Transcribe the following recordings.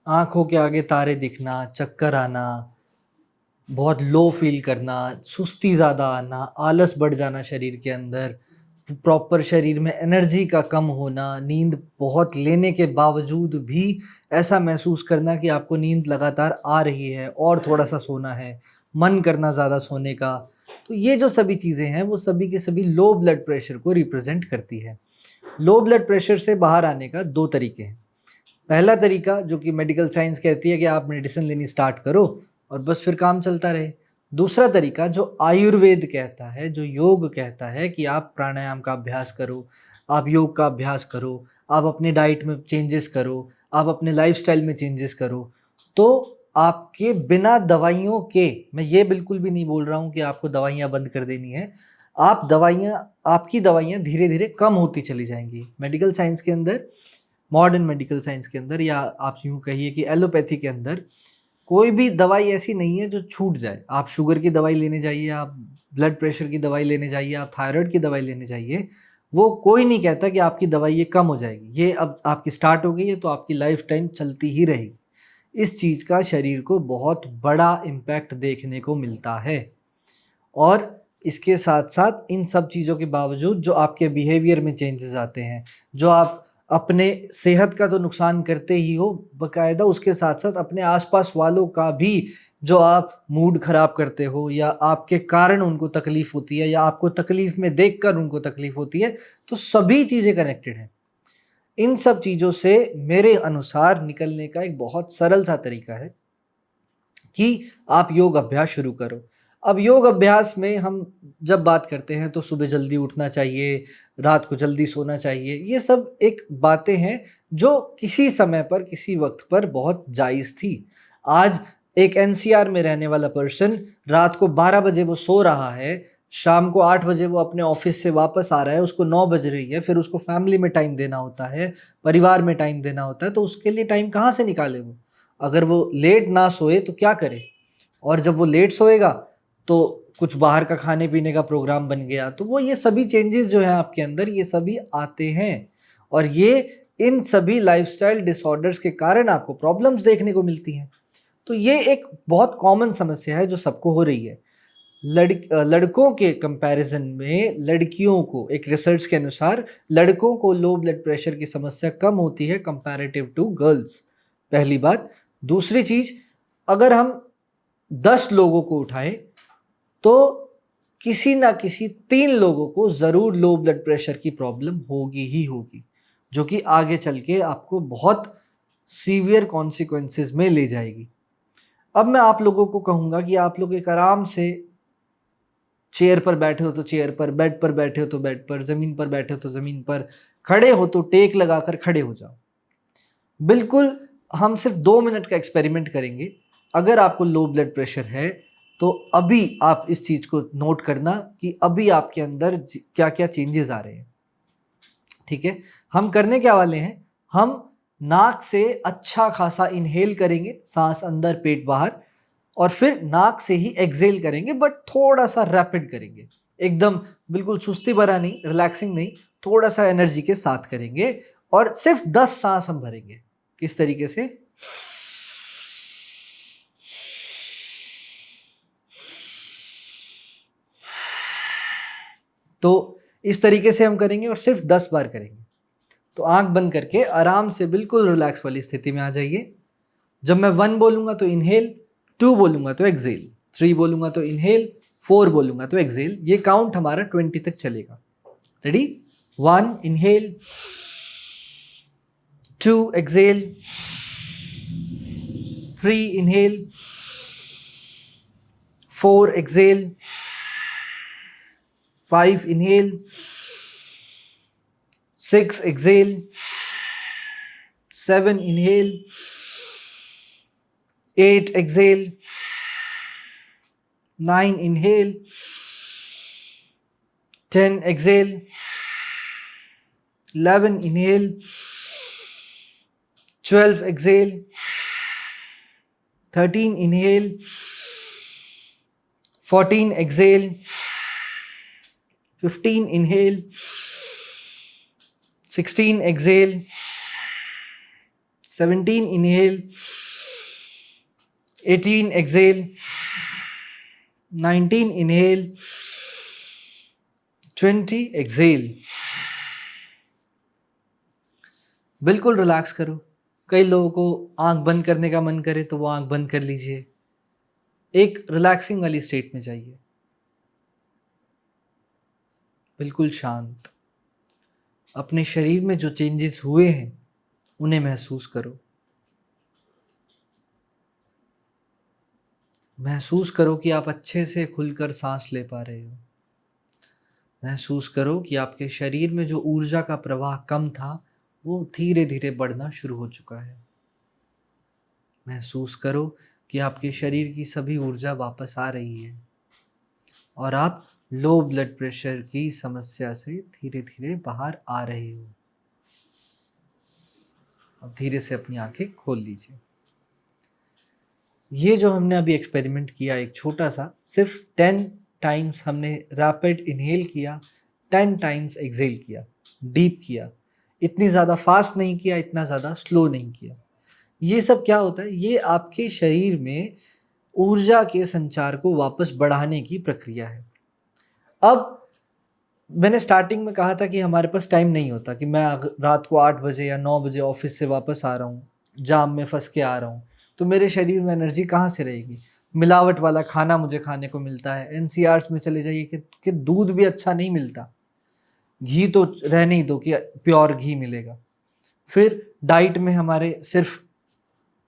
आँखों के आगे तारे दिखना, चक्कर आना, बहुत लो फ़ील करना, सुस्ती ज़्यादा आना, आलस बढ़ जाना शरीर के अंदर, प्रॉपर शरीर में एनर्जी का कम होना, नींद बहुत लेने के बावजूद भी ऐसा महसूस करना कि आपको नींद लगातार आ रही है और थोड़ा-सा सोना है, मन करना ज़्यादा सोने का। तो ये जो सभी चीज़ें हैं, वो सभी की सभी लो ब्लड प्रेशर को रिप्रेज़ेंट करती है। लो ब्लड प्रेशर से बाहर आने का 2 तरीके हैं। पहला तरीका जो कि मेडिकल साइंस कहती है कि आप मेडिसिन लेनी स्टार्ट करो और बस फिर काम चलता रहे। दूसरा तरीका जो आयुर्वेद कहता है, जो योग कहता है कि आप प्राणायाम का अभ्यास करो, आप योग का अभ्यास करो, आप अपनी डाइट में चेंजेस करो, आप अपने लाइफ़स्टाइल में चेंजेस करो। तो आपके बिना दवाइयों के, मैं ये बिल्कुल भी नहीं बोल रहा हूँ कि आपको दवाइयाँ बंद कर देनी है। आपकी दवाइयाँ धीरे-धीरे कम होती चली जाएँगी। मेडिकल साइंस के अंदर, मॉडर्न मेडिकल साइंस के अंदर, या आप यूँ कहिए कि एलोपैथी के अंदर कोई भी दवाई ऐसी नहीं है जो छूट जाए। आप शुगर की दवाई लेने जाइए, आप ब्लड प्रेशर की दवाई लेने जाइए, आप थायरॉइड की दवाई लेने जाइए, वो कोई नहीं कहता कि आपकी दवाई ये कम हो जाएगी। ये अब आपकी स्टार्ट हो गई है तो आपकी लाइफ टाइम चलती ही रहेगी। इस चीज़ का शरीर को बहुत बड़ा इम्पैक्ट देखने को मिलता है। और इसके साथ-साथ इन सब चीज़ों के बावजूद जो आपके बिहेवियर में चेंजेस आते हैं, जो आप अपने सेहत का तो नुकसान करते ही हो, बाकायदा उसके साथ-साथ अपने आस-पास वालों का भी जो आप मूड ख़राब करते हो या आपके कारण उनको तकलीफ़ होती है या आपको तकलीफ़ में देखकर उनको तकलीफ़ होती है, तो सभी चीज़ें कनेक्टेड हैं। इन सब चीज़ों से मेरे अनुसार निकलने का एक बहुत सरल सा तरीका है कि आप योग अभ्यास शुरू करो। अब योग अभ्यास में हम जब बात करते हैं तो सुबह जल्दी उठना चाहिए, रात को जल्दी सोना चाहिए। ये सब एक बातें हैं जो किसी समय पर, किसी वक़्त पर बहुत जायज़ थी। आज एक एनसीआर में रहने वाला पर्सन रात को 12 बजे वो सो रहा है, शाम को 8 बजे वो अपने ऑफ़िस से वापस आ रहा है, उसको 9 बज रही है, फिर उसको फैमिली में टाइम देना होता है, परिवार में टाइम देना होता है, तो उसके लिए टाइम कहाँ से निकाले वो? अगर वो लेट ना सोए तो क्या करे? और जब वो लेट सोएगा तो कुछ बाहर का खाने-पीने का प्रोग्राम बन गया, तो वो ये सभी चेंजेस जो हैं आपके अंदर, ये सभी आते हैं और ये इन सभी लाइफ़स्टाइल डिसऑर्डर्स के कारण आपको प्रॉब्लम्स देखने को मिलती हैं। तो ये एक बहुत कॉमन समस्या है जो सबको हो रही है। लड़कों के कंपैरिज़न में लड़कियों को, एक रिसर्च के अनुसार लड़कों को लो ब्लड प्रेशर की समस्या कम होती है कंपैरेटिव टू गर्ल्स, पहली बात। दूसरी चीज़, अगर हम 10 लोगों को उठाएँ, तो किसी ना किसी 3 लोगों को ज़रूर लो ब्लड प्रेशर की प्रॉब्लम होगी ही होगी, जो कि आगे चल के आपको बहुत सीवियर कॉन्सिक्वेंसेज़ में ले जाएगी। अब मैं आप लोगों को कहूँगा कि आप लोग एक आराम से चेयर पर बैठे हो तो चेयर पर, बेड पर बैठे हो तो बेड पर, ज़मीन पर बैठे हो तो ज़मीन पर, खड़े हो तो टेक लगाकर खड़े हो जाओ। बिल्कुल, हम सिर्फ 2 मिनट का एक्सपेरिमेंट करेंगे। अगर आपको लो ब्लड प्रेशर है, तो अभी आप इस चीज़ को नोट करना कि अभी आपके अंदर क्या-क्या चेंजेस आ रहे हैं। ठीक है? हम करने क्या वाले हैं, हम नाक से अच्छा खासा इन्हेल करेंगे, सांस अंदर पेट बाहर, और फिर नाक से ही एक्सहेल करेंगे, बट थोड़ा-सा रैपिड करेंगे। एकदम बिल्कुल सुस्ती भरा नहीं, रिलैक्सिंग नहीं, थोड़ा-सा एनर्जी के साथ करेंगे और सिर्फ 10 सांस हम भरेंगे। किस तरीके से? तो इस तरीके से हम करेंगे और सिर्फ 10 बार करेंगे। तो आँख बंद करके आराम से बिल्कुल रिलैक्स वाली स्थिति में आ जाइए। जब मैं 1 बोलूँगा तो इन्हेल, 2 बोलूँगा तो एक्सहेल, 3 बोलूँगा तो इन्हेल, 4 बोलूँगा तो एक्सहेल। ये काउंट हमारा 20 तक चलेगा। Ready? 1 inhale, 2 exhale, 3 inhale, 4 exhale, 5 inhale, 6 exhale, 7 inhale, 8 exhale, 9 inhale, 10 exhale, 11 inhale, 12 exhale, 13 inhale, 14 exhale, 15 inhale, 16 exhale, 17 inhale, 18 exhale, 19 inhale, 20 exhale। बिल्कुल रिलैक्स करो। कई लोगों को आंख बंद करने का मन करे तो वो आंख बंद कर लीजिए। एक रिलैक्सिंग वाली स्टेट में जाइए, बिल्कुल शांत। अपने शरीर में जो चेंजेस हुए हैं उन्हें महसूस करो। महसूस करो कि आप अच्छे से खुलकर सांस ले पा रहे हो। महसूस करो कि आपके शरीर में जो ऊर्जा का प्रवाह कम था वो धीरे धीरे बढ़ना शुरू हो चुका है। महसूस करो कि आपके शरीर की सभी ऊर्जा वापस आ रही है और आप लो ब्लड प्रेशर की समस्या से धीरे धीरे बाहर आ रहे हो। अब धीरे से अपनी आंखें खोल लीजिए। ये जो हमने अभी एक्सपेरिमेंट किया एक छोटा सा, सिर्फ 10 टाइम्स हमने रैपिड इनहेल किया, 10 टाइम्स एक्सहेल किया, डीप किया। इतनी ज़्यादा फास्ट नहीं किया, इतना ज़्यादा स्लो नहीं किया। ये सब क्या होता है? ये आपके शरीर में ऊर्जा के संचार को वापस बढ़ाने की प्रक्रिया है। अब मैंने स्टार्टिंग में कहा था कि हमारे पास टाइम नहीं होता, कि मैं रात को 8 बजे या 9 बजे ऑफिस से वापस आ रहा हूँ, जाम में फंस के आ रहा हूँ, तो मेरे शरीर में एनर्जी कहाँ से रहेगी? मिलावट वाला खाना मुझे खाने को मिलता है। एनसीआर्स में चले जाइए कि दूध भी अच्छा नहीं मिलता, घी तो रहने ही दो कि प्योर घी मिलेगा। फिर डाइट में हमारे सिर्फ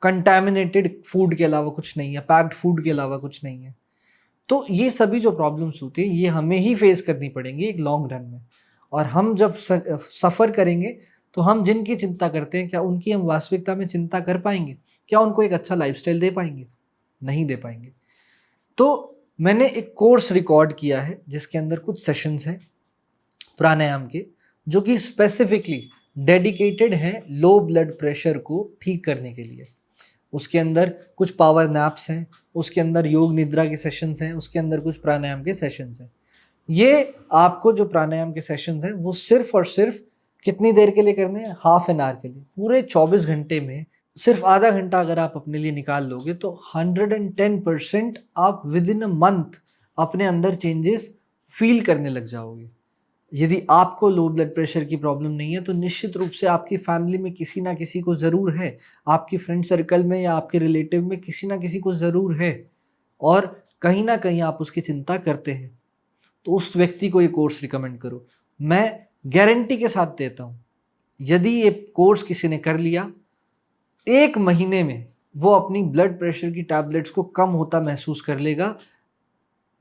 कंटैमिनेटेड फूड के अलावा कुछ नहीं है, पैक्ड फूड के अलावा कुछ नहीं है। तो ये सभी जो प्रॉब्लम्स होती हैं ये हमें ही फेस करनी पड़ेंगी एक लॉन्ग रन में। और हम जब सफ़र करेंगे तो हम जिनकी चिंता करते हैं, क्या उनकी हम वास्तविकता में चिंता कर पाएंगे? क्या उनको एक अच्छा लाइफस्टाइल दे पाएंगे? नहीं दे पाएंगे। तो मैंने एक कोर्स रिकॉर्ड किया है जिसके अंदर कुछ सेशंस हैं प्राणायाम के, जो कि स्पेसिफिकली डेडिकेटेड हैं लो ब्लड प्रेशर को ठीक करने के लिए। उसके अंदर कुछ पावर नैप्स हैं, उसके अंदर योग निद्रा के सेशंस हैं, उसके अंदर कुछ प्राणायाम के सेशंस हैं। ये आपको जो प्राणायाम के सेशंस हैं वो सिर्फ और सिर्फ कितनी देर के लिए करने हैं? हाफ एन आवर के लिए। पूरे 24 घंटे में सिर्फ आधा घंटा अगर आप अपने लिए निकाल लोगे तो 110% आप विद इन अ मंथ अपने अंदर चेंजेस फील करने लग जाओगे। यदि आपको लो ब्लड प्रेशर की प्रॉब्लम नहीं है तो निश्चित रूप से आपकी फैमिली में किसी ना किसी को ज़रूर है, आपकी फ्रेंड सर्कल में या आपके रिलेटिव में किसी ना किसी को ज़रूर है, और कहीं ना कहीं आप उसकी चिंता करते हैं, तो उस व्यक्ति को ये कोर्स रिकमेंड करो। मैं गारंटी के साथ देता हूँ, यदि ये कोर्स किसी ने कर लिया, 1 महीने में वो अपनी ब्लड प्रेशर की टैबलेट्स को कम होता महसूस कर लेगा।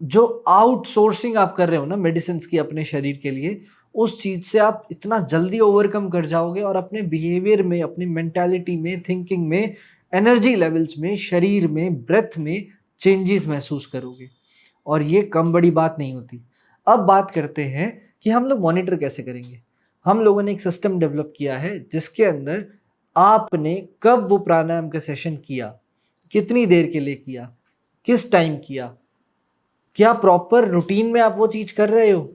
जो आउटसोर्सिंग आप कर रहे हो ना मेडिसिन की अपने शरीर के लिए, उस चीज से आप इतना जल्दी ओवरकम कर जाओगे और अपने बिहेवियर में, अपनी मेंटालिटी में, थिंकिंग में, एनर्जी लेवल्स में, शरीर में, ब्रेथ में चेंजेस महसूस करोगे। और ये कम बड़ी बात नहीं होती। अब बात करते हैं कि हम लोग मॉनिटर कैसे करेंगे। हम लोगों ने एक सिस्टम डेवलप किया है जिसके अंदर आपने कब वो प्राणायाम का सेशन किया, कितनी देर के लिए किया, किस टाइम किया, क्या प्रॉपर रूटीन में आप वो चीज कर रहे हो,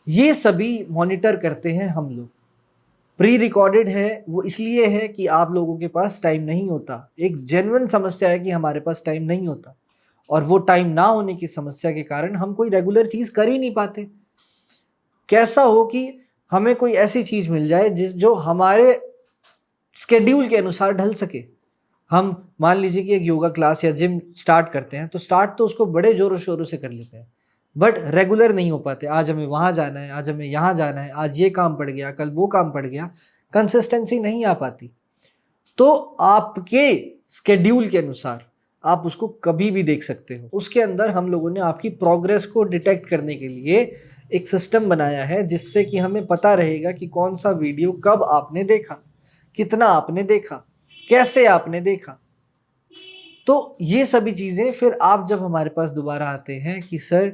ये सभी मॉनिटर करते हैं हम लोग। प्री रिकॉर्डेड है वो इसलिए है कि आप लोगों के पास टाइम नहीं होता। एक जेन्युइन समस्या है कि हमारे पास टाइम नहीं होता, और वो टाइम ना होने की समस्या के कारण हम कोई रेगुलर चीज कर ही नहीं पाते। कैसा हो कि हमें कोई ऐसी चीज मिल जाए जो हमारे स्केड्यूल के अनुसार ढल सके। हम मान लीजिए कि एक योगा क्लास या जिम स्टार्ट करते हैं, तो स्टार्ट तो उसको बड़े जोरों शोरों से कर लेते हैं, बट रेगुलर नहीं हो पाते। आज हमें वहां जाना है, आज हमें यहाँ जाना है, आज ये काम पड़ गया, कल वो काम पड़ गया, कंसिस्टेंसी नहीं आ पाती। तो आपके स्केड्यूल के अनुसार आप उसको कभी भी देख सकते हो। उसके अंदर हम लोगों ने आपकी प्रोग्रेस को डिटेक्ट करने के लिए एक सिस्टम बनाया है, जिससे कि हमें पता रहेगा कि कौन सा वीडियो कब आपने देखा, कितना आपने देखा, कैसे आपने देखा। तो ये सभी चीज़ें फिर आप जब हमारे पास दोबारा आते हैं कि सर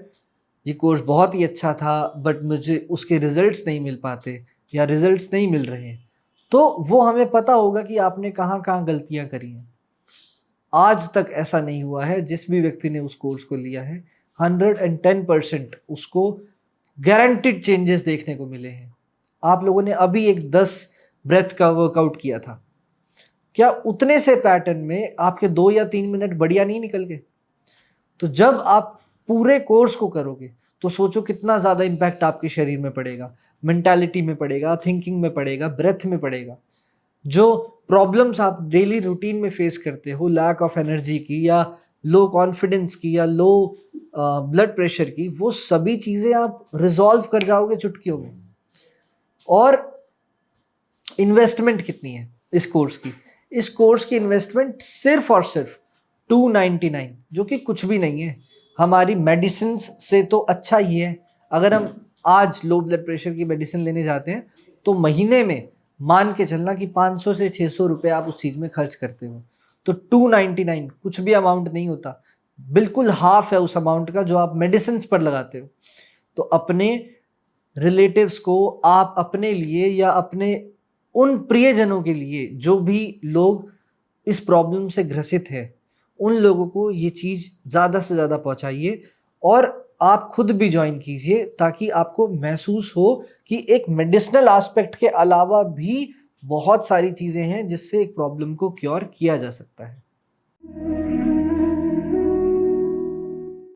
ये कोर्स बहुत ही अच्छा था बट मुझे उसके रिजल्ट्स नहीं मिल पाते या रिजल्ट्स नहीं मिल रहे हैं, तो वो हमें पता होगा कि आपने कहाँ कहाँ गलतियाँ करी हैं। आज तक ऐसा नहीं हुआ है, जिस भी व्यक्ति ने उस कोर्स को लिया है 110% उसको गारंटीड चेंजेस देखने को मिले हैं। आप लोगों ने अभी एक 10 ब्रेथ का वर्कआउट किया था, क्या उतने से पैटर्न में आपके 2 या 3 मिनट बढ़िया नहीं निकल गए? तो जब आप पूरे कोर्स को करोगे तो सोचो कितना ज़्यादा इम्पैक्ट आपके शरीर में पड़ेगा, मेंटालिटी में पड़ेगा, थिंकिंग में पड़ेगा, ब्रेथ में पड़ेगा। जो प्रॉब्लम्स आप डेली रूटीन में फेस करते हो, लैक ऑफ एनर्जी की या लो कॉन्फिडेंस की या लो ब्लड प्रेशर की, वो सभी चीज़ें आप रिज़ॉल्व कर जाओगे चुटकियों में। और इन्वेस्टमेंट कितनी है इस कोर्स की? इस कोर्स की इन्वेस्टमेंट सिर्फ और सिर्फ 299, जो कि कुछ भी नहीं है। हमारी मेडिसिन से तो अच्छा ही है। अगर हम आज लो ब्लड प्रेशर की मेडिसिन लेने जाते हैं तो महीने में मान के चलना कि 500 से 600 रुपए आप उस चीज में खर्च करते हो। तो 299 कुछ भी अमाउंट नहीं होता, बिल्कुल हाफ है उस अमाउंट का जो आप मेडिसिन पर लगाते हो। तो अपने रिलेटिव्स को आप अपने लिए या अपने उन प्रियजनों के लिए जो भी लोग इस प्रॉब्लम से ग्रसित है, उन लोगों को ये चीज़ ज़्यादा से ज़्यादा पहुंचाइए और आप खुद भी ज्वाइन कीजिए ताकि आपको महसूस हो कि एक मेडिसिनल एस्पेक्ट के अलावा भी बहुत सारी चीज़ें हैं जिससे एक प्रॉब्लम को क्योर किया जा सकता है।